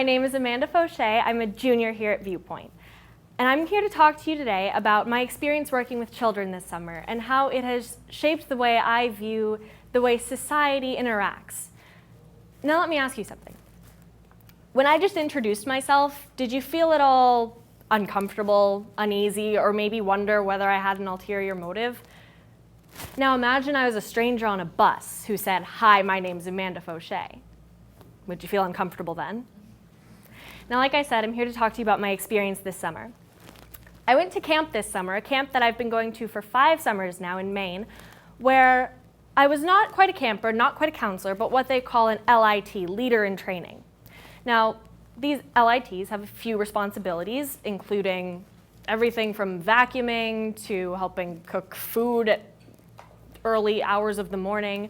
my name is Amanda F. I'm a junior here at Viewpoint. And I'm here to talk to you today about my experience working with children this summer and how it has shaped the way I view the way society interacts. Now let me ask you something. When I just introduced myself, did you feel at all uncomfortable, uneasy, or maybe wonder whether I had an ulterior motive? Now imagine I was a stranger on a bus who said, "Hi, my name's Amanda F. Would you feel uncomfortable then? Now, like I said, I'm here to talk to you about my experience this summer. I went to camp this summer, a camp that I've been going to for 5 summers now in Maine, where I was not quite a camper, not quite a counselor, but what they call an LIT, leader in training. Now, these LITs have a few responsibilities, including everything from vacuuming to helping cook food at early hours of the morning,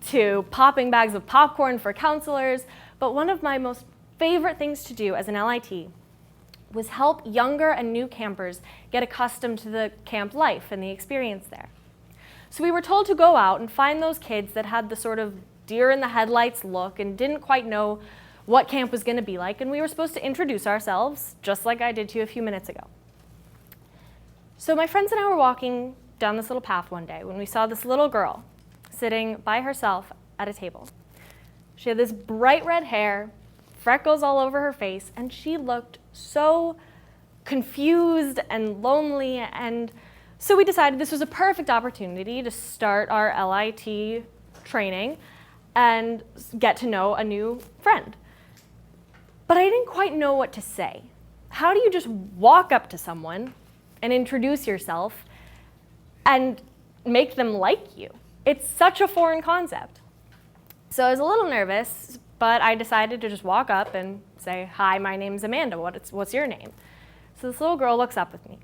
to popping bags of popcorn for counselors. But one of my most favorite things to do as an LIT was help younger and new campers get accustomed to the camp life and the experience there. So we were told to go out and find those kids that had the sort of deer in the headlights look and didn't quite know what camp was going to be like, and we were supposed to introduce ourselves, just like I did to you a few minutes ago. So my friends and I were walking down this little path one day when we saw this little girl sitting by herself at a table. She had this bright red hair, freckles all over her face, and she looked so confused and lonely, and so we decided this was a perfect opportunity to start our LIT training and get to know a new friend. But I didn't quite know what to say. How do you just walk up to someone and introduce yourself and make them like you? It's such a foreign concept. So I was a little nervous, but I decided to just walk up and say, "Hi, my name's Amanda. What's your name?" So this little girl looks up at me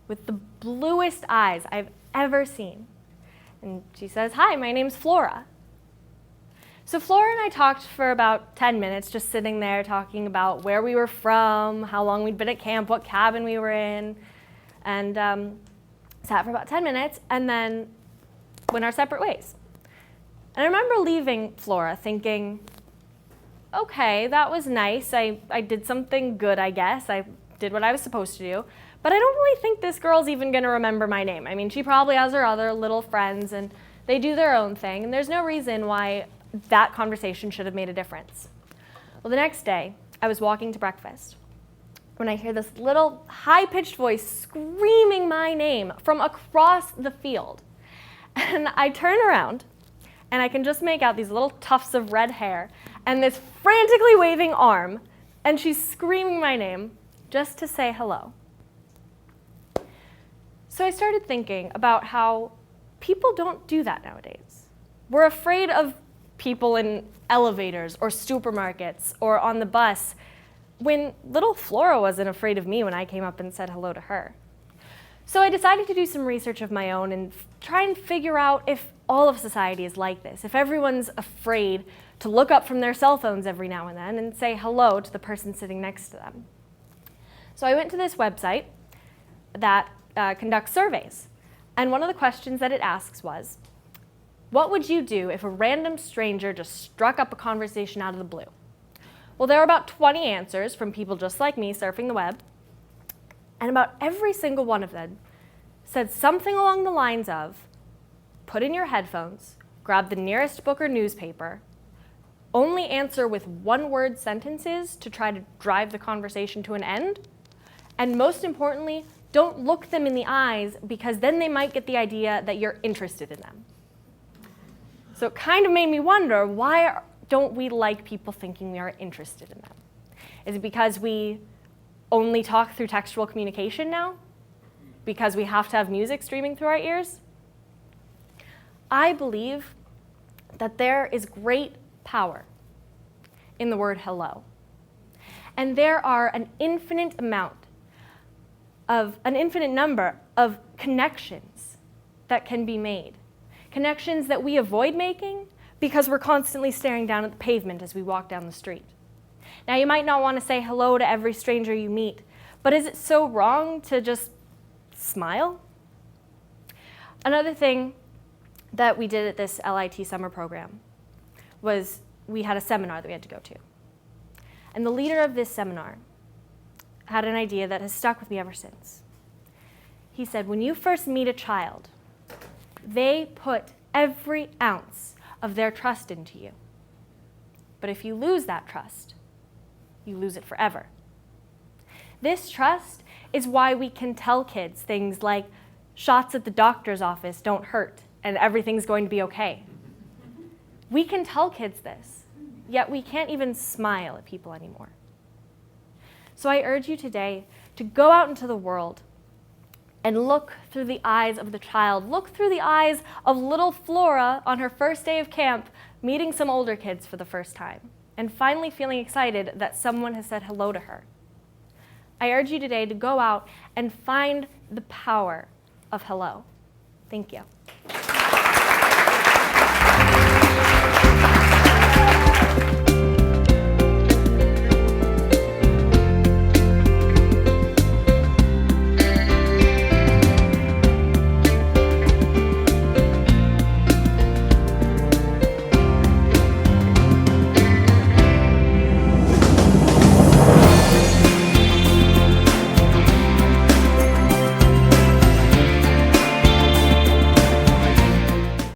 with the bluest eyes I've ever seen. And she says, "Hi, my name's Flora." So Flora and I talked for about 10 minutes, just sitting there talking about where we were from, how long we'd been at camp, what cabin we were in, and sat for about 10 minutes, and then went our separate ways. And I remember leaving Flora thinking, okay, that was nice. I did something good, I guess. I did what I was supposed to do. But I don't really think this girl's even going to remember my name. I mean, she probably has her other little friends, and they do their own thing, and there's no reason why that conversation should have made a difference. Well, the next day, I was walking to breakfast when I hear this little high-pitched voice screaming my name from across the field. And I turn around, and I can just make out these little tufts of red hair and this frantically waving arm, and she's screaming my name just to say hello. So I started thinking about how people don't do that nowadays. We're afraid of people in elevators or supermarkets or on the bus, when little Flora wasn't afraid of me when I came up and said hello to her. So I decided to do some research of my own and try and figure out if all of society is like this, if everyone's afraid to look up from their cell phones every now and then and say hello to the person sitting next to them. So I went to this website that conducts surveys, and one of the questions that it asks was, what would you do if a random stranger just struck up a conversation out of the blue? Well, there were about 20 answers from people just like me surfing the web, and about every single one of them said something along the lines of, put in your headphones, grab the nearest book or newspaper, only answer with one-word sentences to try to drive the conversation to an end, and most importantly, don't look them in the eyes because then they might get the idea that you're interested in them. So it kind of made me wonder, why don't we like people thinking we are interested in them? Is it because we only talk through textual communication now? Because we have to have music streaming through our ears? I believe that there is great power in the word hello. And there are an infinite number of connections that can be made. Connections that we avoid making because we're constantly staring down at the pavement as we walk down the street. Now, you might not want to say hello to every stranger you meet, but is it so wrong to just smile? Another thing that we did at this LIT summer program was we had a seminar that we had to go to. And the leader of this seminar had an idea that has stuck with me ever since. He said, when you first meet a child, they put every ounce of their trust into you. But if you lose that trust, you lose it forever. This trust is why we can tell kids things like shots at the doctor's office don't hurt and everything's going to be okay. We can tell kids this, yet we can't even smile at people anymore. So I urge you today to go out into the world and look through the eyes of the child. Look through the eyes of little Flora on her first day of camp, meeting some older kids for the first time, and finally feeling excited that someone has said hello to her. I urge you today to go out and find the power of hello. Thank you.